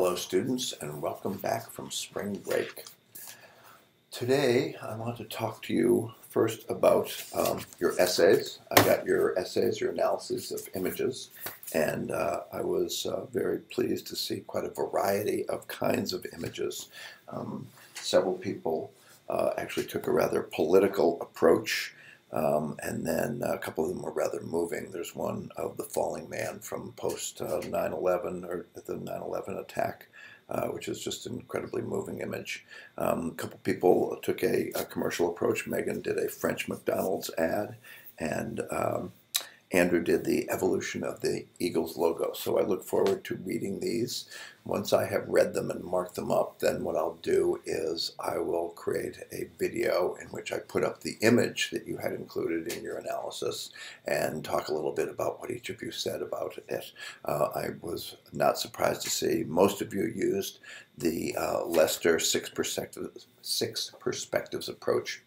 Hello students, and welcome back from spring break. Today I want to talk to you first about your essays. I got your essays, your analysis of images, and I was very pleased to see quite a variety of kinds of images. Several people actually took a rather political approach, and then a couple of them were rather moving. There's one of the falling man from post 9/11, or the 9/11 attack, which is just an incredibly moving image. A couple people took a commercial approach. Megan did a French McDonald's ad, and Andrew did the evolution of the Eagles logo. So I look forward to reading these. Once I have read them and marked them up, then what I'll do is I will create a video in which I put up the image that you had included in your analysis and talk a little bit about what each of you said about it. I was not surprised to see most of you used the Lester six perspectives approach,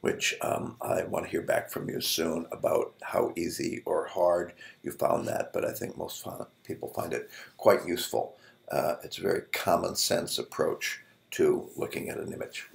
which I want to hear back from you soon about how easy or hard you found that, but I think most people find it quite useful. It's a very common sense approach to looking at an image.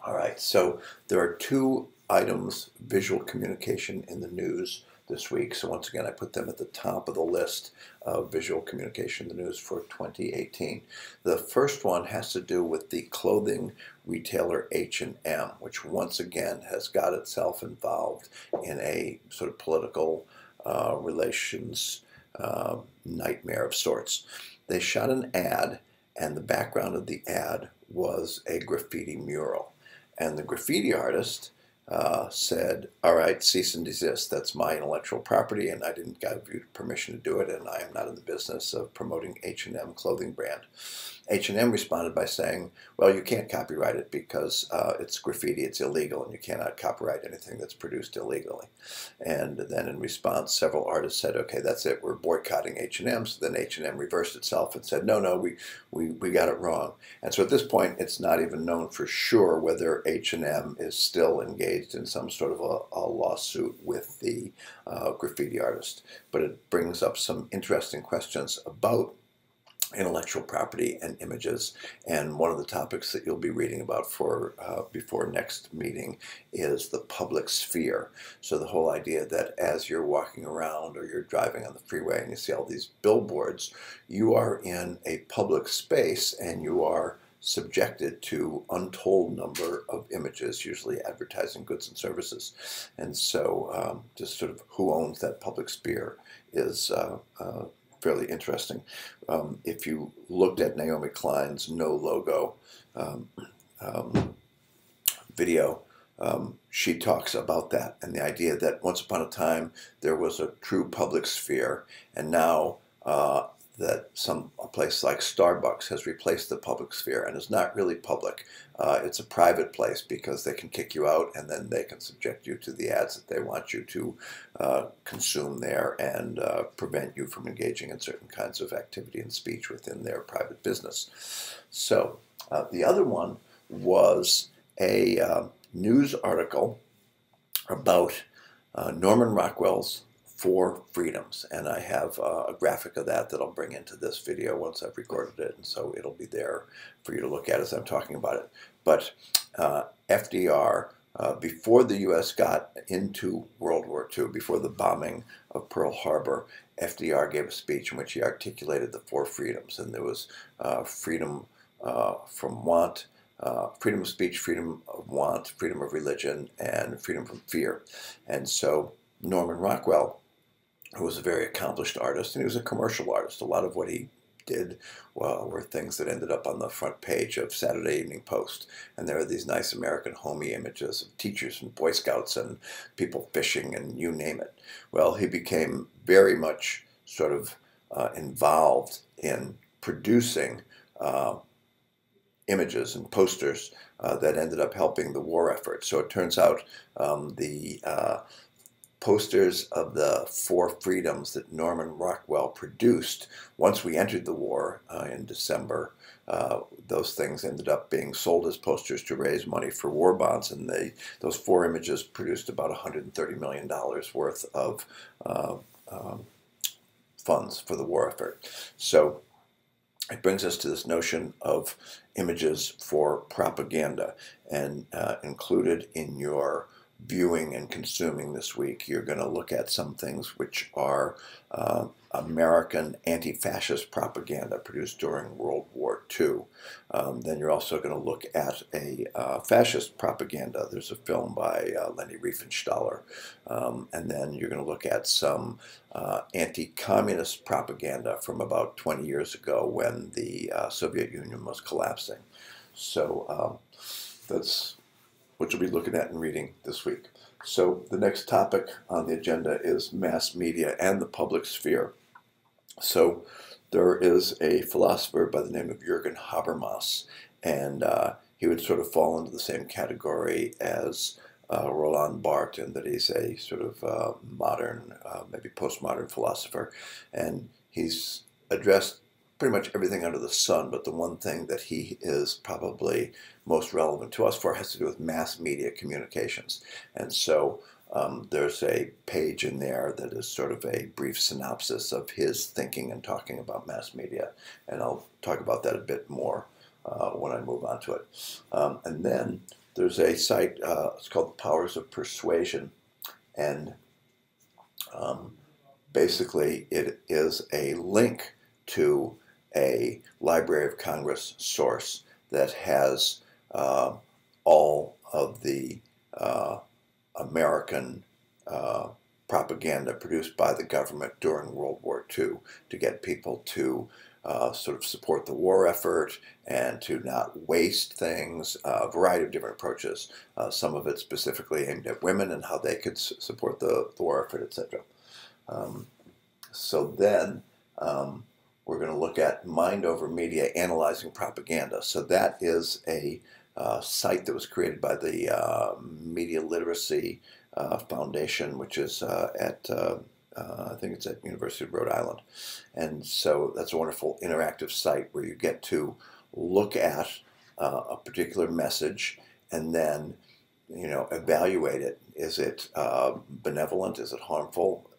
All right, so there are two items, visual communication in the news this week. So once again, I put them at the top of the list of visual communication in the news for 2018. The first one has to do with the clothing retailer H&M, which once again has got itself involved in a sort of political relations nightmare of sorts. They shot an ad, and the background of the ad was a graffiti mural. And the graffiti artist said, all right, cease and desist. That's my intellectual property, and I didn't give you permission to do it, and I am not in the business of promoting H&M clothing brand. H&M responded by saying, well, you can't copyright it because it's graffiti, it's illegal, and you cannot copyright anything that's produced illegally. And then in response, several artists said, okay, that's it, we're boycotting H&M. So then H&M reversed itself and said, no, we got it wrong. And so at this point, it's not even known for sure whether H&M is still engaged in some sort of a lawsuit with the graffiti artist. But it brings up some interesting questions about intellectual property and images, and one of the topics that you'll be reading about for before next meeting is the public sphere. So the whole idea that as you're walking around or you're driving on the freeway and you see all these billboards, you are in a public space and you are subjected to untold number of images, usually advertising goods and services. And so just sort of who owns that public sphere is fairly interesting. If you looked at Naomi Klein's No Logo video, she talks about that and the idea that once upon a time there was a true public sphere, and now that a place like Starbucks has replaced the public sphere and is not really public. It's a private place because they can kick you out and then they can subject you to the ads that they want you to consume there and prevent you from engaging in certain kinds of activity and speech within their private business. So the other one was a news article about Norman Rockwell's 4 freedoms, and I have a graphic of that I'll bring into this video once I've recorded it, and so it'll be there for you to look at as I'm talking about it. But FDR, before the U.S. got into World War II, before the bombing of Pearl Harbor, FDR gave a speech in which he articulated the 4 freedoms, and there was freedom from want, freedom of speech, freedom of want, freedom of religion, and freedom from fear. And so Norman Rockwell, who was a very accomplished artist, and he was a commercial artist. A lot of what he did were things that ended up on the front page of Saturday Evening Post. And there are these nice American homey images of teachers and Boy Scouts and people fishing and you name it. Well, he became very much sort of involved in producing images and posters that ended up helping the war effort. So it turns out the posters of the 4 freedoms that Norman Rockwell produced, once we entered the war in December, those things ended up being sold as posters to raise money for war bonds, and those 4 images produced about $130 million worth of funds for the war effort. So it brings us to this notion of images for propaganda. And included in your viewing and consuming this week, you're going to look at some things which are American anti-fascist propaganda produced during World War II. Then you're also going to look at a fascist propaganda. There's a film by Leni Riefenstahl. And then you're going to look at some anti-communist propaganda from about 20 years ago when the Soviet Union was collapsing. So that's what you'll be looking at and reading this week. So the next topic on the agenda is mass media and the public sphere. So there is a philosopher by the name of Jürgen Habermas, and he would sort of fall into the same category as Roland Barthes, in that he's a sort of modern, maybe postmodern philosopher, and he's addressed pretty much everything under the sun, but the one thing that he is probably most relevant to us for has to do with mass media communications. And so there's a page in there that is sort of a brief synopsis of his thinking and talking about mass media, and I'll talk about that a bit more when I move on to it. And then there's a site, it's called The Powers of Persuasion, and basically it is a link to a Library of Congress source that has all of the American propaganda produced by the government during World War II to get people to sort of support the war effort and to not waste things, a variety of different approaches, some of it specifically aimed at women and how they could support the war effort, etc. So then we're going to look at Mind Over Media, Analyzing Propaganda. So that is a site that was created by the Media Literacy Foundation, which is at, I think it's at University of Rhode Island. And so that's a wonderful interactive site where you get to look at a particular message and then, evaluate it. Is it benevolent? Is it harmful?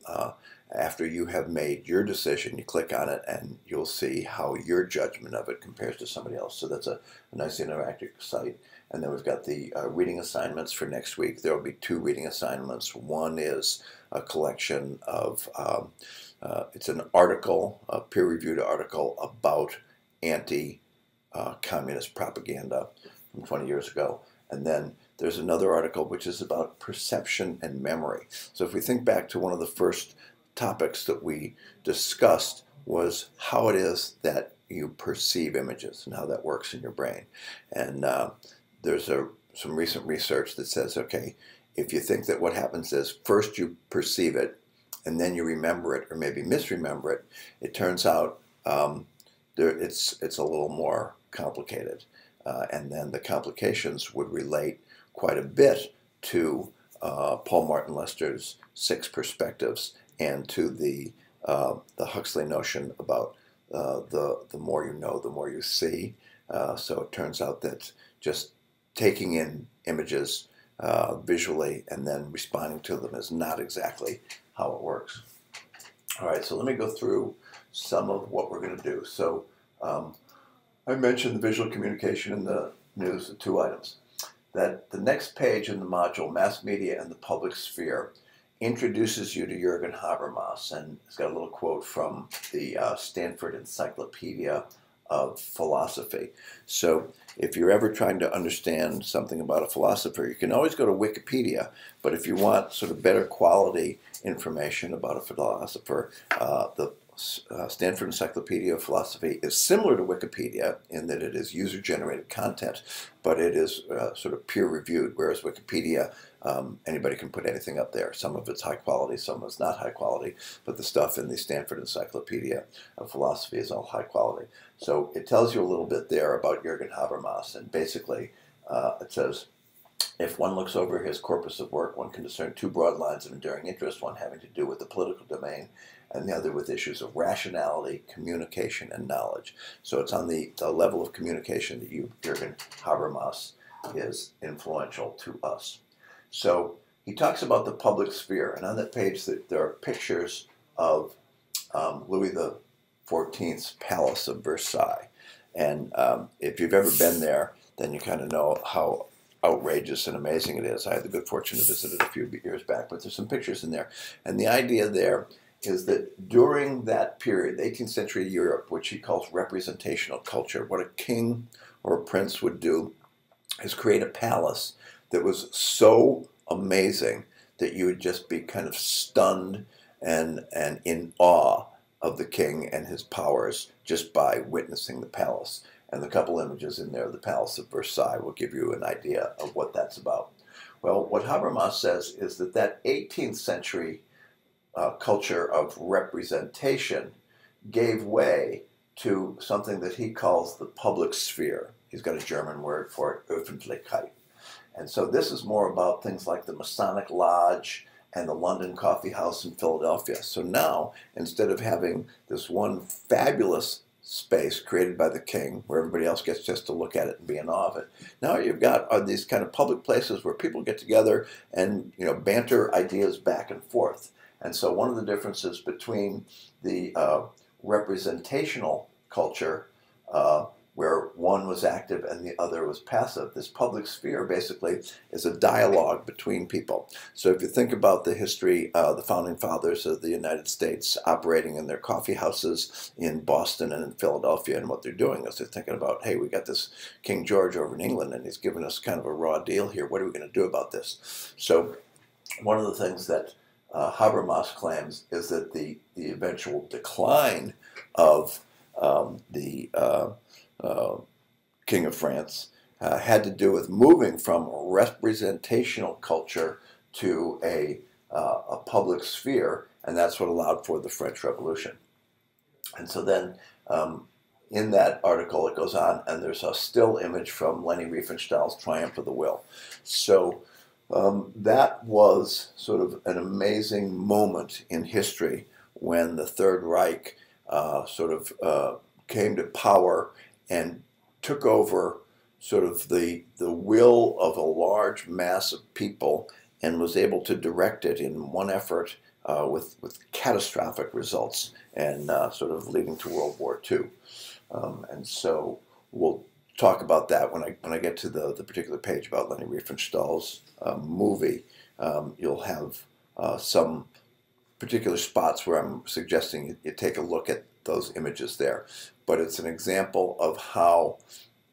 After you have made your decision, you click on it and you'll see how your judgment of it compares to somebody else. So that's a nice interactive site. And then we've got the reading assignments for next week. There will be 2 reading assignments. One is a collection of, it's an article, a peer-reviewed article about anti-communist propaganda from 20 years ago. And then there's another article which is about perception and memory. So if we think back to one of the first topics that we discussed was how it is that you perceive images and how that works in your brain. And there's some recent research that says, okay, if you think that what happens is first you perceive it and then you remember it or maybe misremember it, it turns out it's a little more complicated. And then the complications would relate quite a bit to Paul Martin Lester's 6 perspectives and to the Huxley notion about the more you know, the more you see. So it turns out that just taking in images visually and then responding to them is not exactly how it works. All right, so let me go through some of what we're going to do. So I mentioned the visual communication in the news, the 2 items. That the next page in the module, Mass Media and the Public Sphere, introduces you to Jürgen Habermas, and it's got a little quote from the Stanford Encyclopedia of Philosophy. So if you're ever trying to understand something about a philosopher, you can always go to Wikipedia, but if you want sort of better quality information about a philosopher, the Stanford Encyclopedia of Philosophy is similar to Wikipedia in that it is user-generated content, but it is sort of peer-reviewed, whereas Wikipedia, anybody can put anything up there. Some of it's high quality, some of it's not high quality, but the stuff in the Stanford Encyclopedia of Philosophy is all high quality. So it tells you a little bit there about Jürgen Habermas, and basically it says, if one looks over his corpus of work, one can discern 2 broad lines of enduring interest, one having to do with the political domain and the other with issues of rationality, communication, and knowledge. So it's on the level of communication that Jürgen Habermas is influential to us. So he talks about the public sphere, and on that page there are pictures of Louis XIV's Palace of Versailles. And if you've ever been there, then you kind of know how outrageous and amazing it is. I had the good fortune to visit it a few years back, but there's some pictures in there. And the idea there is that during that period, 18th century Europe, which he calls representational culture, what a king or a prince would do is create a palace that was so amazing that you would just be kind of stunned and in awe of the king and his powers just by witnessing the palace. And the couple images in there, the Palace of Versailles, will give you an idea of what that's about. Well, what Habermas says is that that 18th century culture of representation gave way to something that he calls the public sphere. He's got a German word for it, Öffentlichkeit. And so this is more about things like the Masonic Lodge and the London Coffee House in Philadelphia. So now, instead of having this one fabulous space created by the king where everybody else gets just to look at it and be in awe of it, now you've got these kind of public places where people get together and banter ideas back and forth. And so one of the differences between the representational culture, where one was active and the other was passive, this public sphere basically is a dialogue between people. So if you think about the history, the founding fathers of the United States operating in their coffee houses in Boston and in Philadelphia, and what they're doing is they're thinking about, hey, we got this King George over in England and he's giving us kind of a raw deal here. What are we going to do about this? So one of the things that Habermas claims is that the eventual decline of the King of France had to do with moving from representational culture to a public sphere, and that's what allowed for the French Revolution. And so then in that article it goes on, and there's a still image from Leni Riefenstahl's Triumph of the Will. So that was sort of an amazing moment in history when the Third Reich came to power and took over sort of the will of a large mass of people and was able to direct it in one effort with catastrophic results and sort of leading to World War II. And so we'll talk about that when I get to the particular page about Leni Riefenstahl's movie. You'll have some particular spots where I'm suggesting you take a look at those images there. But it's an example of how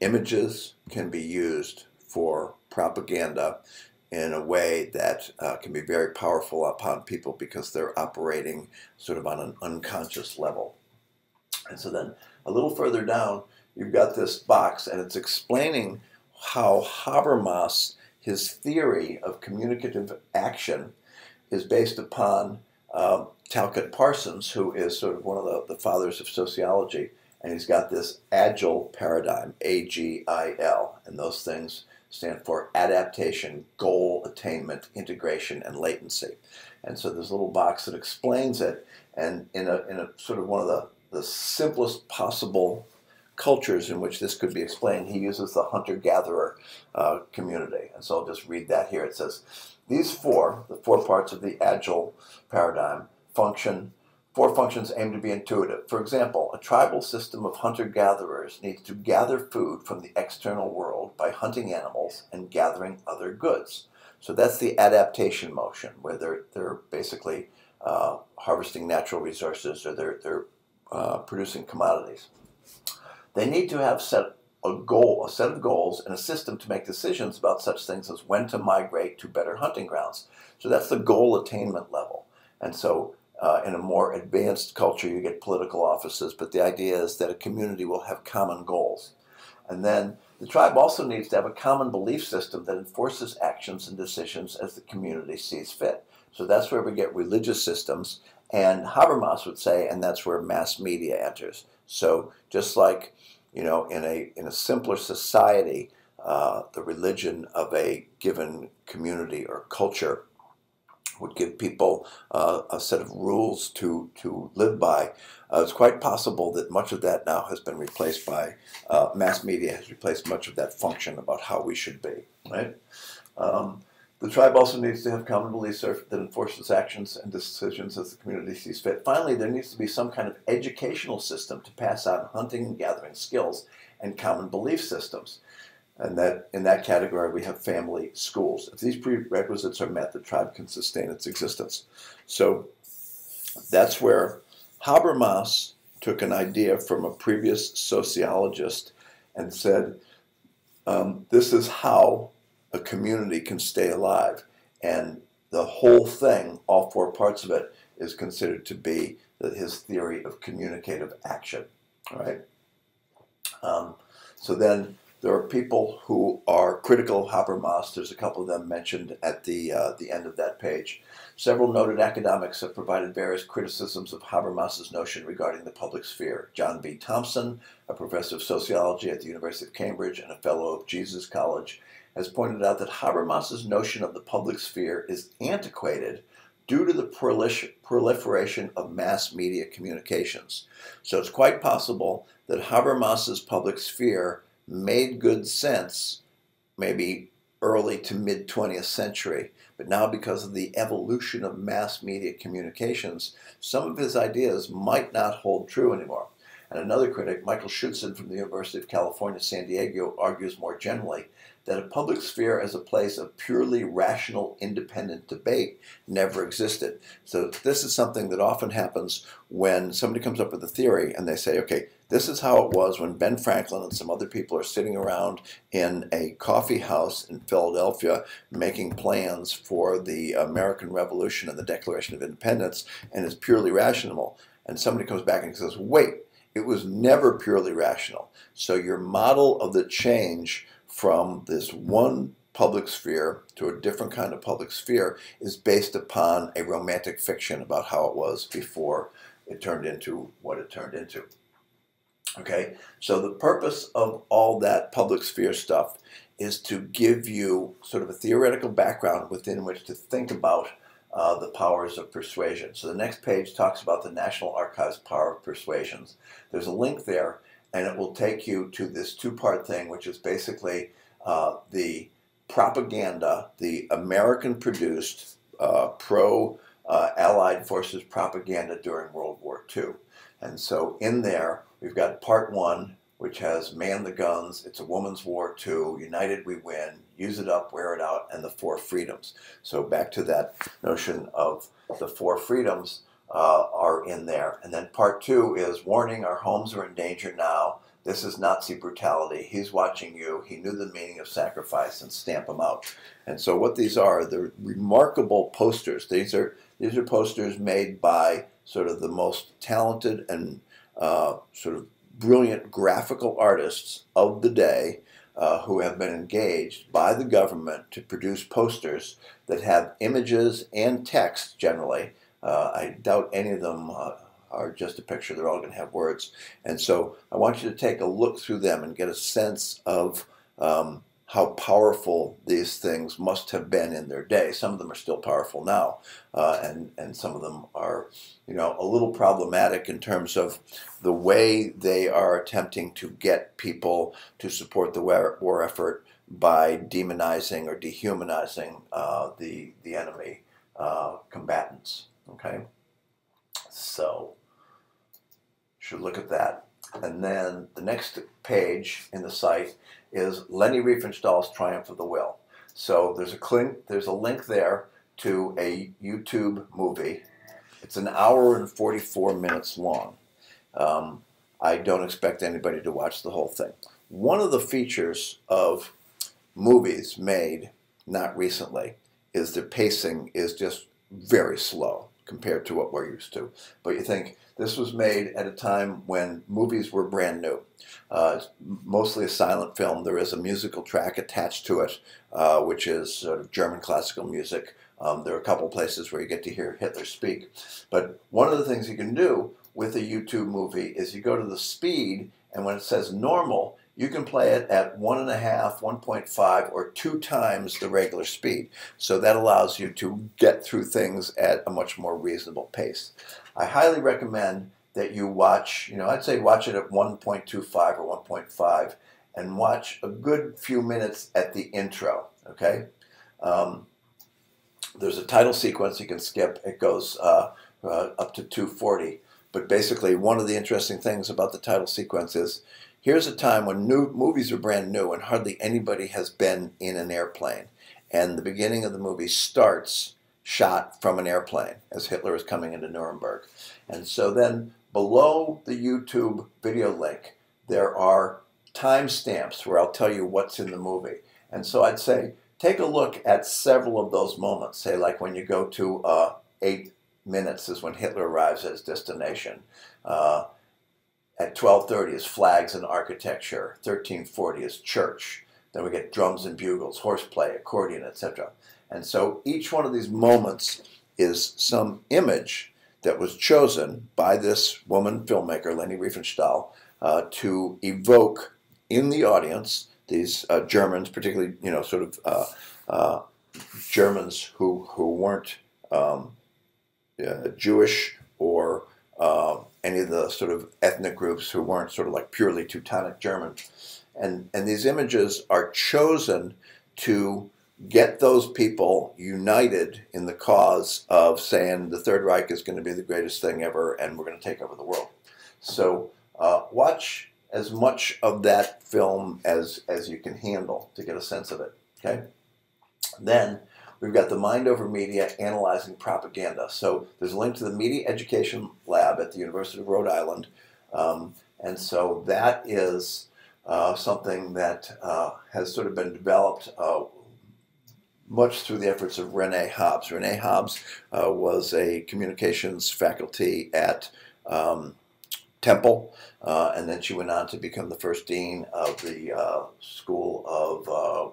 images can be used for propaganda in a way that can be very powerful upon people because they're operating sort of on an unconscious level. And so then a little further down, you've got this box, and it's explaining how Habermas, his theory of communicative action, is based upon Talcott Parsons, who is sort of one of the fathers of sociology, and he's got this AGIL paradigm, A-G-I-L, and those things stand for adaptation, goal attainment, integration, and latency. And so there's a little box that explains it, and in a sort of one of the simplest possible cultures in which this could be explained, he uses the hunter-gatherer community. And so I'll just read that here. It says, the four parts of the AGIL paradigm four functions aim to be intuitive. For example, a tribal system of hunter-gatherers needs to gather food from the external world by hunting animals and gathering other goods. So that's the adaptation motion, where they're basically harvesting natural resources, or they're producing commodities. They need to have set of goals and a system to make decisions about such things as when to migrate to better hunting grounds. So that's the goal attainment level. And so in a more advanced culture, you get political offices, but the idea is that a community will have common goals. And then the tribe also needs to have a common belief system that enforces actions and decisions as the community sees fit. So that's where we get religious systems, and Habermas would say, and that's where mass media enters. So just like, in a simpler society, the religion of a given community or culture would give people a set of rules to live by. It's quite possible that much of that now has been replaced by mass media, has replaced much of that function about how we should be, right? The tribe also needs to have common beliefs that enforces actions and decisions as the community sees fit. Finally, there needs to be some kind of educational system to pass on hunting and gathering skills and common belief systems. And that in that category, we have family schools. If these prerequisites are met, the tribe can sustain its existence. So that's where Habermas took an idea from a previous sociologist and said, this is how a community can stay alive. And the whole thing, all four parts of it, is considered to be his theory of communicative action. All right? So then there are people who are critical of Habermas. There's a couple of them mentioned at the end of that page. Several noted academics have provided various criticisms of Habermas's notion regarding the public sphere. John B. Thompson, a professor of sociology at the University of Cambridge and a fellow of Jesus College, has pointed out that Habermas's notion of the public sphere is antiquated due to the proliferation of mass media communications. So it's quite possible that Habermas's public sphere made good sense maybe early to mid 20th century, but now because of the evolution of mass media communications, some of his ideas might not hold true anymore. And another critic, Michael Schudson from the University of California, San Diego, argues more generally that a public sphere as a place of purely rational, independent debate never existed. So this is something that often happens when somebody comes up with a theory and they say, okay, this is how it was when Ben Franklin and some other people are sitting around in a coffee house in Philadelphia making plans for the American Revolution and the Declaration of Independence, and it's purely rational. And somebody comes back and says, wait, it was never purely rational. So your model of the change from this one public sphere to a different kind of public sphere is based upon a romantic fiction about how it was before it turned into what it turned into. Okay, so the purpose of all that public sphere stuff is to give you sort of a theoretical background within which to think about the powers of persuasion. So the next page talks about the National Archives' power of persuasions. There's a link there, and it will take you to this two-part thing, which is basically the propaganda, the American-produced pro-Allied forces propaganda during World War II. And so in there, we've got part one, which has Man the Guns, It's a Woman's War too, United We Win, Use It Up, Wear It Out, and the Four Freedoms. So back to that notion of the four freedoms are in there. And then part two is Warning, Our Homes Are in Danger Now. This is Nazi brutality. He's watching you. He knew the meaning of sacrifice, and stamp them out. And so what these are, they're remarkable posters. These are posters made by sort of the most talented and sort of brilliant graphical artists of the day who have been engaged by the government to produce posters that have images and text generally. I doubt any of them are just a picture. They're all going to have words. And so I want you to take a look through them and get a sense of how powerful these things must have been in their day. Some of them are still powerful now, and some of them are, you know, a little problematic in terms of the way they are attempting to get people to support the war effort by demonizing or dehumanizing the enemy combatants. Okay, so should look at that. And then the next page in the site is Leni Riefenstahl's Triumph of the Will. So there's a link there to a YouTube movie. It's an hour and 44 minutes long. I don't expect anybody to watch the whole thing. One of the features of movies made not recently is the pacing is just very slow compared to what we're used to. But you think, this was made at a time when movies were brand new. It's mostly a silent film. There is a musical track attached to it, which is sort of German classical music. There are a couple places where you get to hear Hitler speak. But one of the things you can do with a YouTube movie is you go to the speed, and when it says normal, you can play it at 1.5, 1.5, or 2 times the regular speed. So that allows you to get through things at a much more reasonable pace. I highly recommend that you watch, I'd say watch it at 1.25 or 1.5 and watch a good few minutes at the intro, okay? There's a title sequence you can skip. It goes up to 2:40. But basically, one of the interesting things about the title sequence is here's a time when movies are brand new and hardly anybody has been in an airplane. And the beginning of the movie starts shot from an airplane as Hitler is coming into Nuremberg. And so then below the YouTube video link, there are timestamps where I'll tell you what's in the movie. And so I'd say, take a look at several of those moments. Say, like when you go to 8 minutes is when Hitler arrives at his destination. At 12:30 is flags and architecture. 13:40 is church. Then we get drums and bugles, horseplay, accordion, etc. And so each one of these moments is some image that was chosen by this woman filmmaker, Leni Riefenstahl, to evoke in the audience these Germans, particularly, sort of Germans who weren't Jewish or any of the sort of ethnic groups who weren't sort of like purely Teutonic German. And these images are chosen to get those people united in the cause of saying the Third Reich is going to be the greatest thing ever and we're going to take over the world. So watch as much of that film as you can handle to get a sense of it. Okay. Then we've got the Mind Over Media Analyzing Propaganda. So there's a link to the Media Education Lab at the University of Rhode Island. And so that is something that has sort of been developed much through the efforts of Renee Hobbs. Renee Hobbs was a communications faculty at Temple, and then she went on to become the first dean of the School of,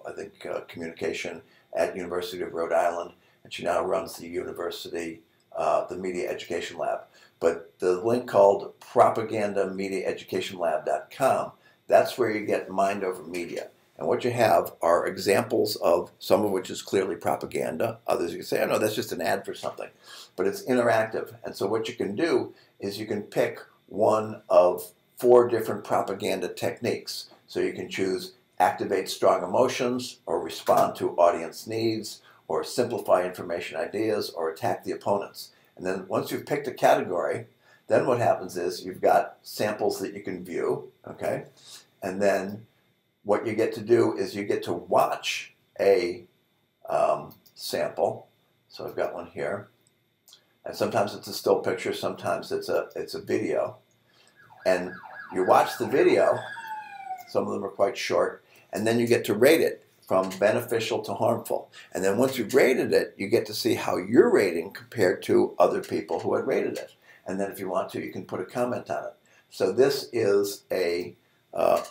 I think, Communication at University of Rhode Island, and she now runs the university, the Media Education Lab. But the link called propagandamediaeducationlab.com, that's where you get Mind Over Media. And what you have are examples of some of which is clearly propaganda. Others you can say, oh no, that's just an ad for something. But it's interactive. And so what you can do is you can pick one of 4 different propaganda techniques. So you can choose activate strong emotions, or respond to audience needs, or simplify information ideas, or attack the opponents. And then once you've picked a category, then what happens is you've got samples that you can view, okay? And then what you get to do is you get to watch a sample. So I've got one here. And sometimes it's a still picture, sometimes it's a video. And you watch the video, some of them are quite short, and then you get to rate it from beneficial to harmful. And then once you've rated it, you get to see how you're rating compared to other people who had rated it. And then if you want to, you can put a comment on it. So this is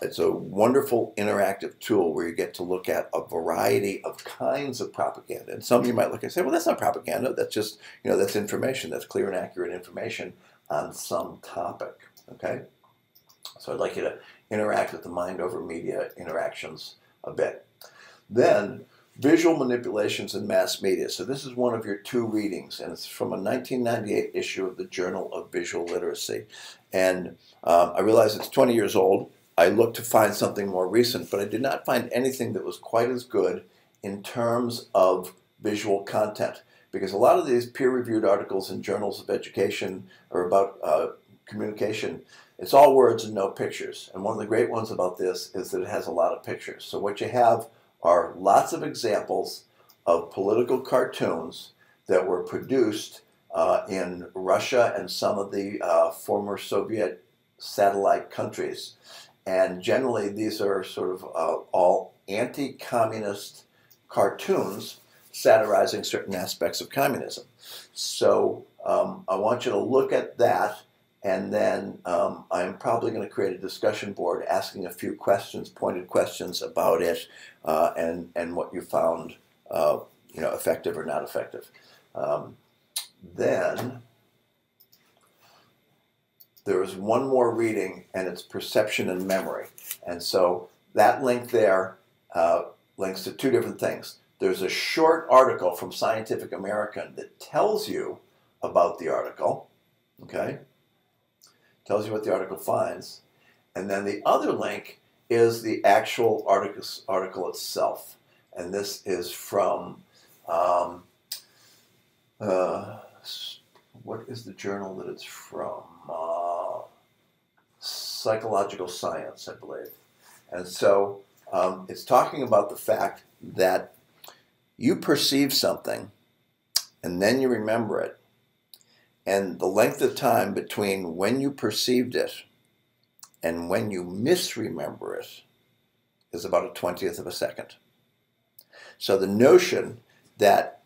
it's a wonderful interactive tool where you get to look at a variety of kinds of propaganda. And some you might look and say, well, that's not propaganda. That's just, that's information. That's clear and accurate information on some topic. Okay? So I'd like you to interact with the Mind Over Media interactions a bit. Then, visual manipulations in mass media. So this is one of your 2 readings, and it's from a 1998 issue of the Journal of Visual Literacy. And I realize it's 20 years old. I looked to find something more recent, but I did not find anything that was quite as good in terms of visual content. Because a lot of these peer-reviewed articles in journals of education or about communication, it's all words and no pictures. And one of the great ones about this is that it has a lot of pictures. So what you have are lots of examples of political cartoons that were produced in Russia and some of the former Soviet satellite countries. And generally these are sort of all anti-communist cartoons satirizing certain aspects of communism. So I want you to look at that, and then I'm probably going to create a discussion board asking a few questions, pointed questions about it, and what you found effective or not effective. Then there is one more reading, and it's perception and memory. And so that link there links to 2 different things. There's a short article from Scientific American that tells you about the article, okay? Tells you what the article finds. And then the other link is the actual article itself. And this is from What is the journal that it's from? Psychological Science, I believe. And so it's talking about the fact that you perceive something and then you remember it. And the length of time between when you perceived it and when you misremember it is about a 20th of a second. So the notion that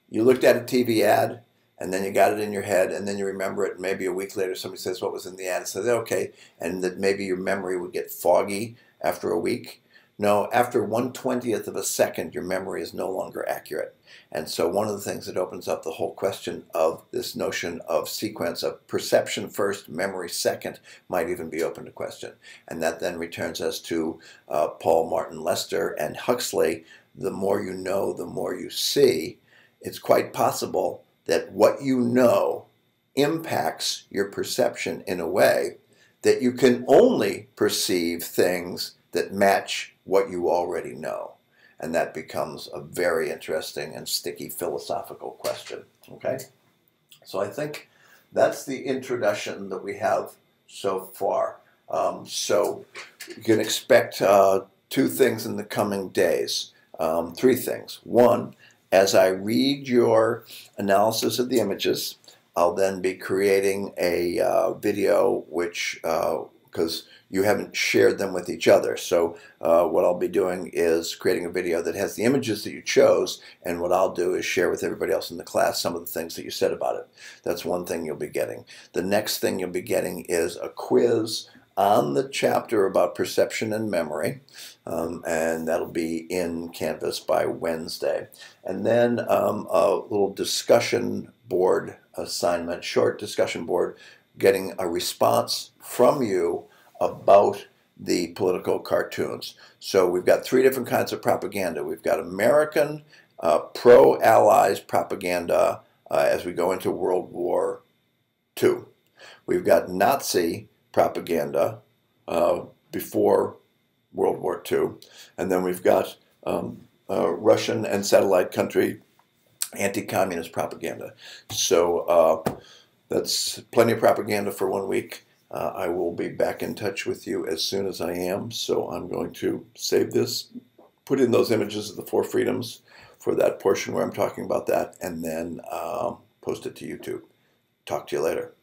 you looked at a TV ad and then you got it in your head and then you remember it, and maybe a week later somebody says what was in the ad and says, okay, and that maybe your memory would get foggy after a week. No, after 1/20th of a second, your memory is no longer accurate. And so one of the things that opens up the whole question of this notion of sequence of perception first, memory second, might even be open to question. And that then returns us to Paul Martin Lester and Huxley. The more you know, the more you see. It's quite possible that what you know impacts your perception in a way that you can only perceive things that match what you already know. And that becomes a very interesting and sticky philosophical question. Okay? So I think that's the introduction that we have so far. So you can expect 2 things in the coming days. 3 things. One, as I read your analysis of the images, I'll then be creating a video which, because you haven't shared them with each other. So what I'll be doing is creating a video that has the images that you chose, and what I'll do is share with everybody else in the class some of the things that you said about it. That's one thing you'll be getting. The next thing you'll be getting is a quiz on the chapter about perception and memory, and that'll be in Canvas by Wednesday. And then a little discussion board assignment, short discussion board, getting a response from you about the political cartoons. So we've got 3 different kinds of propaganda. We've got American pro-Allies propaganda as we go into World War II. We've got Nazi propaganda before World War II. And then we've got Russian and satellite country anti-communist propaganda. So that's plenty of propaganda for 1 week. I will be back in touch with you as soon as I am. So I'm going to save this, put in those images of the 4 freedoms for that portion where I'm talking about that, and then post it to YouTube. Talk to you later.